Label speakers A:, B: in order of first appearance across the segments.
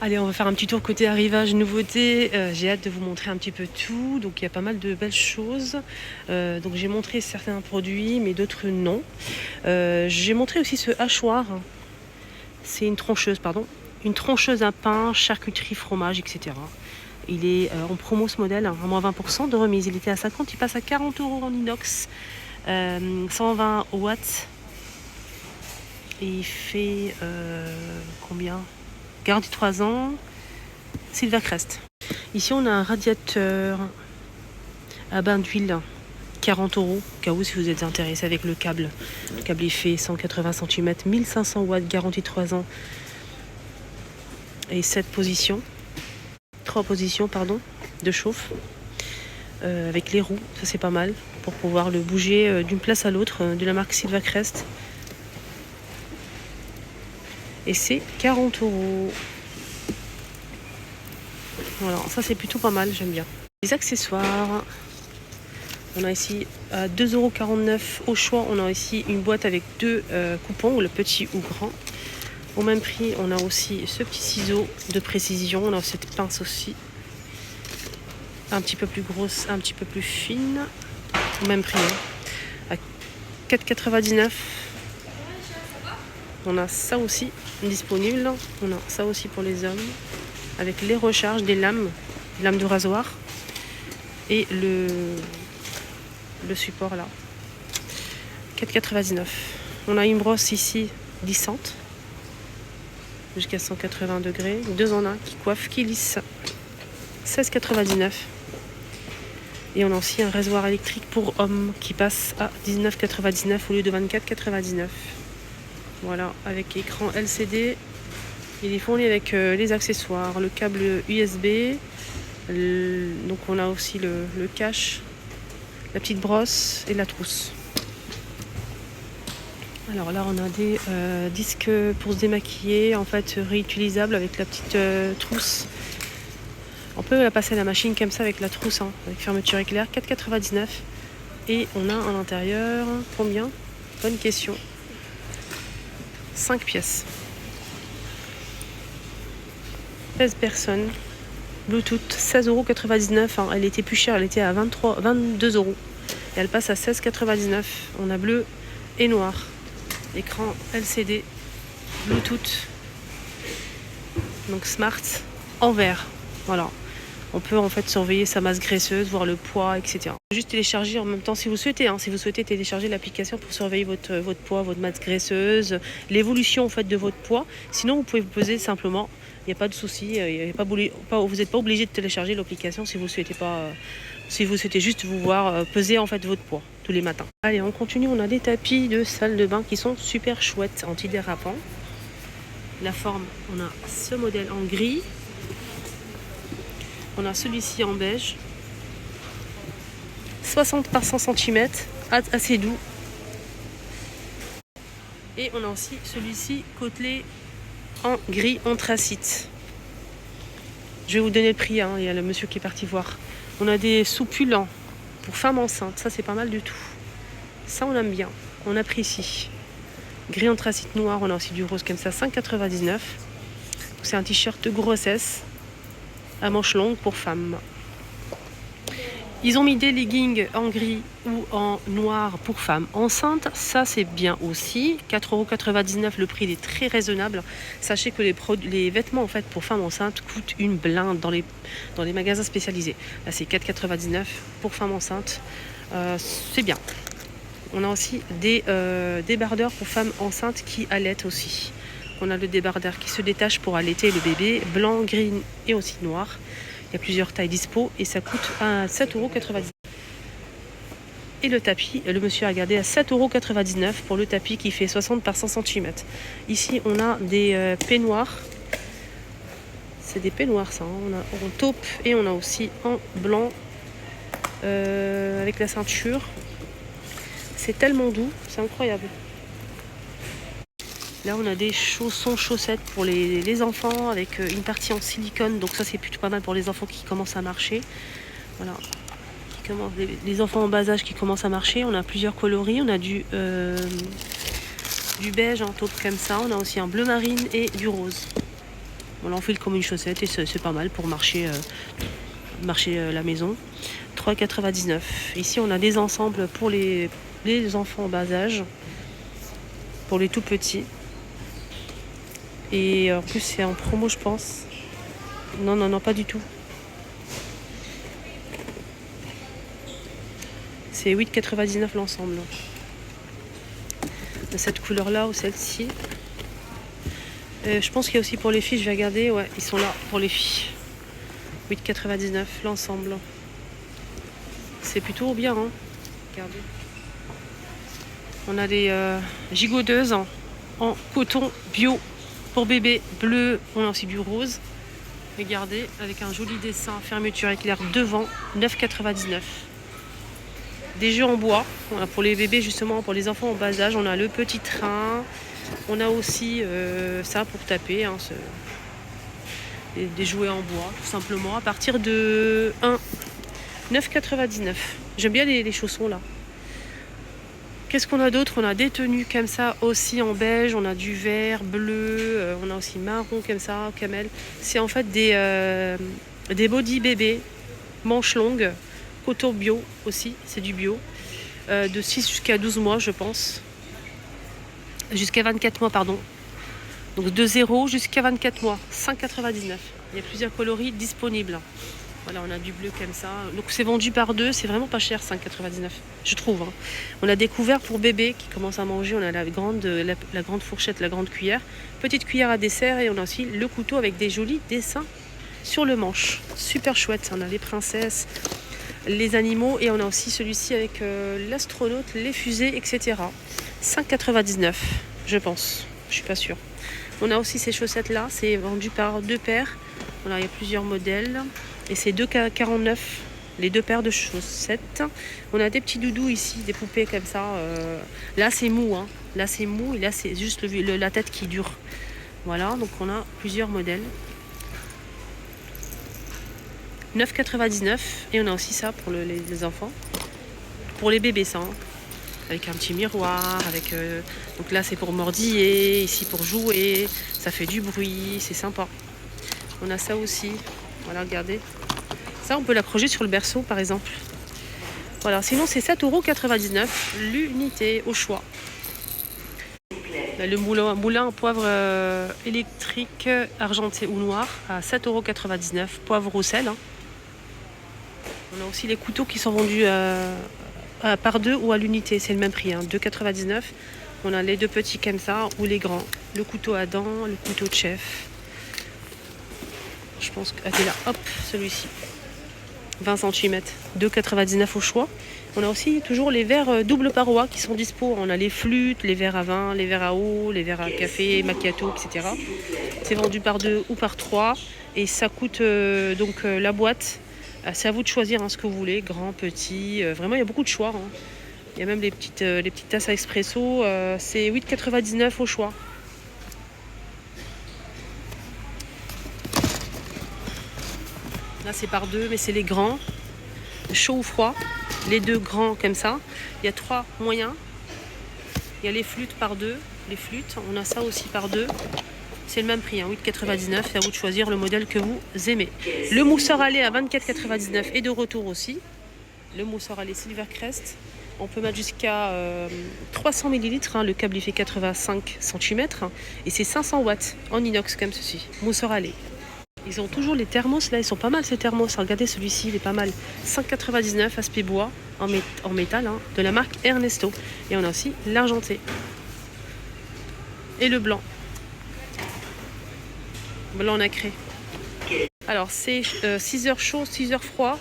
A: Allez, on va faire un petit tour côté arrivage, nouveauté. J'ai hâte de vous montrer un petit peu tout. Donc il y a pas mal de belles choses. Donc j'ai montré certains produits, mais d'autres non. J'ai montré aussi ce hachoir. C'est une troncheuse, pardon. Une troncheuse à pain, charcuterie, fromage, etc. Il est en promo ce modèle, à moins 20% de remise. Il était à 50, il passe à 40 € en inox. 120 watts. Et il fait combien? Garantie 3 ans. Silvercrest. Ici, on a un radiateur à bain d'huile, 40 €, au cas où si vous êtes intéressé avec le câble. Le câble est fait 180 cm, 1500 watts, garantie 3 ans. Et 3 positions, de chauffe. Avec les roues, ça c'est pas mal, pour pouvoir le bouger d'une place à l'autre, de la marque Silvercrest. Et c'est 40 €. Voilà, ça c'est plutôt pas mal, j'aime bien. Les accessoires, on a ici à 2,49 € au choix. On a ici une boîte avec 2 coupons, le petit ou grand. Au même prix, on a aussi ce petit ciseau de précision. On a cette pince aussi, un petit peu plus grosse, un petit peu plus fine. Au même prix, à 4,99 €. On a ça aussi disponible. On a ça aussi pour les hommes, avec les recharges des lames de rasoir et le support là. 4,99 €. On a une brosse ici lissante jusqu'à 180 degrés, 2 en 1 qui coiffe, qui lisse. 16,99 €. Et on a aussi un rasoir électrique pour hommes qui passe à 19,99 € au lieu de 24,99 €. Voilà, avec écran LCD. Il est fourni avec les accessoires, le câble USB. Donc on a aussi le cache, la petite brosse et la trousse. Alors là on a des disques pour se démaquiller, en fait réutilisables, avec la petite trousse. On peut la passer à la machine comme ça avec la trousse, avec fermeture éclair. 4,99 €. Et on a à l'intérieur combien? Bonne question. 5 pièces. 16 personnes. Bluetooth, 16,99 €. Elle était plus chère, elle était à 22 €. Et elle passe à 16,99 €. On a bleu et noir. Écran LCD, Bluetooth. Donc Smart en vert. Voilà. On peut en fait surveiller sa masse graisseuse, voir le poids, etc. Juste télécharger en même temps si vous souhaitez. Si vous souhaitez télécharger l'application pour surveiller votre poids, votre masse graisseuse, l'évolution en fait de votre poids. Sinon, vous pouvez vous peser simplement. Il n'y a pas de souci. Vous n'êtes pas obligé de télécharger l'application si vous souhaitez pas. Si vous souhaitez juste vous voir peser en fait votre poids tous les matins. Allez, on continue. On a des tapis de salle de bain qui sont super chouettes, antidérapants. La forme, on a ce modèle en gris. On a celui-ci en beige, 60 par 100 cm, assez doux. Et on a aussi celui-ci côtelé en gris anthracite. Je vais vous donner le prix, il y a le monsieur qui est parti voir. On a des soupules pour femmes enceintes, ça c'est pas mal du tout. Ça on aime bien, on apprécie. Gris anthracite noir, on a aussi du rose comme ça, 5,99 €. C'est un t-shirt de grossesse à manches longues pour femmes. Ils ont mis des leggings en gris ou en noir pour femmes enceintes. Ça, c'est bien aussi. 4,99 €, le prix est très raisonnable. Sachez que les vêtements en fait, pour femmes enceintes coûtent une blinde dans les magasins spécialisés. Là, c'est 4,99 € pour femmes enceintes. C'est bien. On a aussi des débardeurs pour femmes enceintes qui allaitent aussi. On a le débardeur qui se détache pour allaiter le bébé, blanc, gris et aussi noir. Il y a plusieurs tailles dispo et ça coûte à 7,99 €. Et le tapis, le monsieur a gardé à 7,99 € pour le tapis qui fait 60 par 100 cm. Ici, on a des peignoirs. C'est des peignoirs ça. On a en taupe et on a aussi en blanc avec la ceinture. C'est tellement doux, c'est incroyable. Là, on a des chaussettes pour les enfants avec une partie en silicone. Donc ça, c'est plutôt pas mal pour les enfants qui commencent à marcher. Voilà. Les enfants en bas âge qui commencent à marcher. On a plusieurs coloris. On a du beige en taupe comme ça. On a aussi un bleu marine et du rose. On l'enfile comme une chaussette et c'est pas mal pour marcher, la maison. 3,99 €. Ici, on a des ensembles pour les enfants en bas âge, pour les tout petits. Et en plus, c'est en promo, je pense. Non, non, non, pas du tout. C'est 8,99 € l'ensemble. De cette couleur-là ou celle-ci. Je pense qu'il y a aussi pour les filles, je vais regarder. Ouais, ils sont là pour les filles. 8,99 € l'ensemble. C'est plutôt bien, hein. Regardez. On a des gigoudeuses en coton bio pour bébé bleu. On a aussi du rose. Regardez, avec un joli dessin, fermeture éclair devant, 9,99 €. Des jeux en bois, voilà, pour les bébés justement, pour les enfants en bas âge. On a le petit train. On a aussi ça pour taper, hein, des jouets en bois, tout simplement, à partir de 9,99 €. J'aime bien les chaussons là. Qu'est-ce qu'on a d'autre? On a des tenues comme ça aussi en beige, on a du vert, bleu, on a aussi marron comme ça, camel. C'est en fait des body bébés, manches longues, coton bio aussi, c'est du bio, de 6 jusqu'à 12 mois je pense. Jusqu'à 24 mois, pardon. Donc de 0 jusqu'à 24 mois, 5,99 €. Il y a plusieurs coloris disponibles. Voilà, on a du bleu comme ça. Donc c'est vendu par deux, c'est vraiment pas cher, 5,99 €, je trouve. Hein. On a des couverts pour bébé qui commencent à manger. On a la grande fourchette, la grande cuillère. Petite cuillère à dessert et on a aussi le couteau avec des jolis dessins sur le manche. Super chouette. On a les princesses, les animaux et on a aussi celui-ci avec l'astronaute, les fusées, etc. 5,99 €, je pense. Je suis pas sûre. On a aussi ces chaussettes-là. C'est vendu par deux paires. Voilà, il y a plusieurs modèles. Et c'est 2,49 €, les deux paires de chaussettes. On a des petits doudous ici, des poupées comme ça. Là, c'est mou. Hein. Là, c'est mou. Et là, c'est juste la tête qui dure. Voilà, donc on a plusieurs modèles. 9,99 €. Et on a aussi ça pour les enfants. Pour les bébés, ça. Hein. Avec un petit miroir. Donc là, c'est pour mordiller. Ici, pour jouer. Ça fait du bruit. C'est sympa. On a ça aussi. Voilà, regardez. Ça, on peut l'accrocher sur le berceau, par exemple. Voilà, sinon, c'est 7,99 € l'unité, au choix. Le moulin à poivre électrique, argenté ou noir, à 7,99 €, poivre au sel. Hein. On a aussi les couteaux qui sont vendus par deux ou à l'unité, c'est le même prix, hein, 2,99 €. On a les deux petits comme ça, ou les grands. Le couteau à dents, le couteau de chef. Je pense que là, hop, celui-ci. 20 cm, 2,99 € au choix. On a aussi toujours les verres double paroi qui sont dispo. On a les flûtes, les verres à vin, les verres à eau, les verres à café, macchiato, etc. C'est vendu par deux ou par trois. Et ça coûte la boîte. C'est à vous de choisir hein, ce que vous voulez, grand, petit. Vraiment, il y a beaucoup de choix. Hein. Il y a même les petites tasses à espresso. C'est 8,99 € au choix. Là, c'est par deux, mais c'est les grands, chaud ou froid. Les deux grands comme ça. Il y a trois moyens. Il y a les flûtes par deux. Les flûtes, on a ça aussi par deux. C'est le même prix, hein, 8,99 €. C'est à vous de choisir le modèle que vous aimez. Le mousseur à lait à 24,99 € est de retour aussi. Le mousseur à lait Silvercrest. On peut mettre jusqu'à 300 ml. Hein, le câble il fait 85 cm. Et c'est 500 watts en inox comme ceci. Mousseur à lait. Ils ont toujours les thermos, là, ils sont pas mal ces thermos. Regardez celui-ci, il est pas mal. 5,99 € aspect bois en métal, hein, de la marque Ernesto. Et on a aussi l'argenté. Et le blanc. Blanc nacré. Alors, c'est 6 heures chaud, 6 heures froid.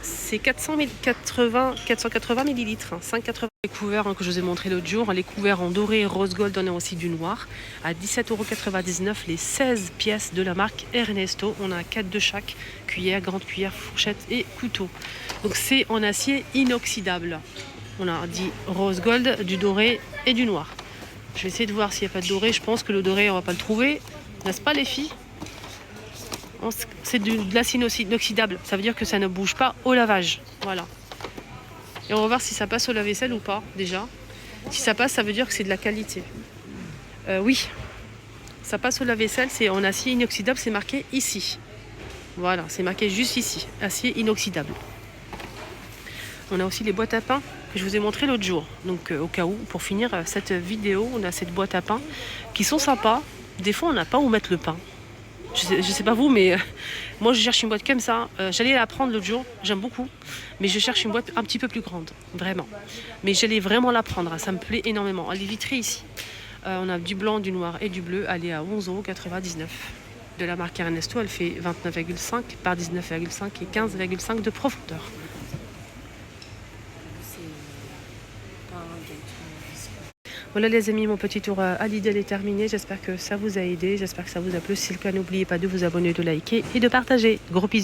A: C'est 480 ml. 5,80 € les couverts hein, que je vous ai montré l'autre jour. Les couverts en doré, rose gold, on a aussi du noir. À 17,99 € les 16 pièces de la marque Ernesto. On a 4 de chaque. Cuillère, grande cuillère, fourchette et couteau. Donc c'est en acier inoxydable. On a dit rose gold, du doré et du noir. Je vais essayer de voir s'il n'y a pas de doré. Je pense que le doré, on va pas le trouver. N'est-ce pas les filles? C'est de l'acier inoxydable. Ça veut dire que ça ne bouge pas au lavage. Voilà. Et on va voir si ça passe au lave-vaisselle ou pas, déjà. Si ça passe, ça veut dire que c'est de la qualité. Oui. Ça passe au lave-vaisselle, c'est en acier inoxydable, c'est marqué ici. Voilà, c'est marqué juste ici, acier inoxydable. On a aussi les boîtes à pain que je vous ai montré l'autre jour. Donc au cas où, pour finir cette vidéo, on a cette boîte à pain qui sont sympas. Des fois, on n'a pas où mettre le pain. Je sais pas vous, mais moi je cherche une boîte comme ça. J'allais la prendre l'autre jour, j'aime beaucoup. Mais je cherche une boîte un petit peu plus grande, vraiment. Mais j'allais vraiment la prendre, hein, ça me plaît énormément. Elle est vitrée ici. On a du blanc, du noir et du bleu. Elle est à 11,99 €. De la marque Ernesto, elle fait 29,5 par 19,5 et 15,5 de profondeur. Voilà les amis, mon petit tour à Lidl est terminé. J'espère que ça vous a aidé. J'espère que ça vous a plu. Si c'est le cas, n'oubliez pas de vous abonner, de liker et de partager. Gros bisous.